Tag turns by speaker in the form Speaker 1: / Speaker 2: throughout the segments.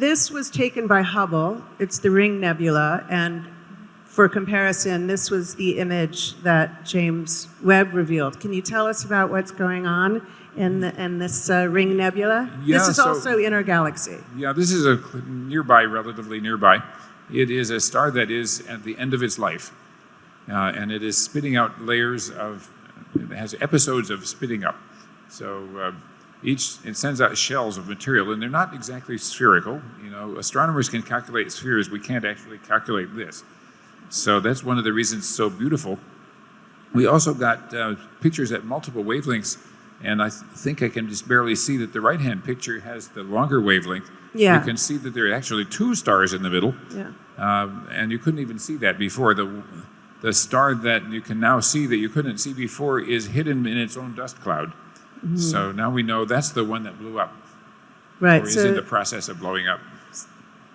Speaker 1: this was taken by Hubble. It's the Ring Nebula, and for comparison, this was the image that James Webb revealed. Can you tell us about what's going on in this Ring Nebula?
Speaker 2: Yeah,
Speaker 1: this is also in our galaxy.
Speaker 2: Yeah, this is a nearby, relatively nearby. It is a star that is at the end of its life, and it is spitting out layers of, it has episodes of spitting up. So it sends out shells of material, and they're not exactly spherical. You know, astronomers can calculate spheres. We can't actually calculate this. So that's one of the reasons it's so beautiful. We also got pictures at multiple wavelengths, and I think I can just barely see that the right-hand picture has the longer wavelength.
Speaker 1: Yeah.
Speaker 2: You can see that there are actually two stars in the middle,
Speaker 1: Yeah.
Speaker 2: and you couldn't even see that before. The star that you can now see that you couldn't see before is hidden in its own dust cloud. Mm-hmm. So now we know that's the one that blew up,
Speaker 1: Right.
Speaker 2: or is in the process of blowing up.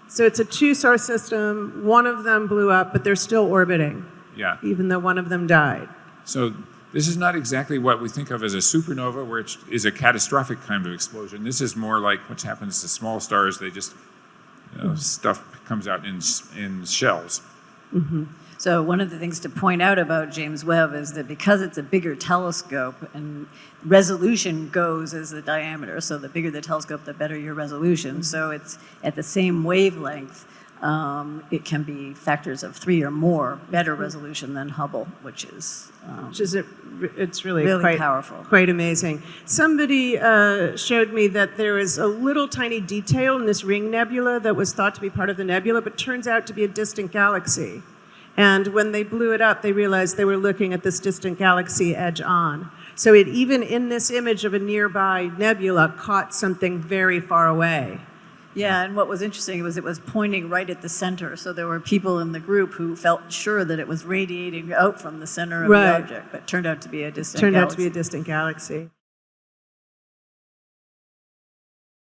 Speaker 1: So it's a two-star system. One of them blew up, but they're still orbiting.
Speaker 2: Yeah.
Speaker 1: Even though one of them died.
Speaker 2: So this is not exactly what we think of as a supernova, where it is a catastrophic kind of explosion. This is more like what happens to small stars. They just, stuff comes out in shells.
Speaker 3: Mm-hmm. So one of the things to point out about James Webb is that because it's a bigger telescope and resolution goes as the diameter, so the bigger the telescope, the better your resolution. So it's at the same wavelength. It can be factors of 3 or more better resolution than Hubble, which is
Speaker 1: it's really quite
Speaker 3: powerful,
Speaker 1: quite amazing. Somebody showed me that there is a little tiny detail in this Ring Nebula that was thought to be part of the nebula, but turns out to be a distant galaxy. And when they blew it up, they realized they were looking at this distant galaxy edge on. So it even in this image of a nearby nebula caught something very far away.
Speaker 3: Yeah, and what was interesting was it was pointing right at the center. So there were people in the group who felt sure that it was radiating out from the center of the object, but turned out to be a distant galaxy.
Speaker 1: Turned out to be a distant galaxy.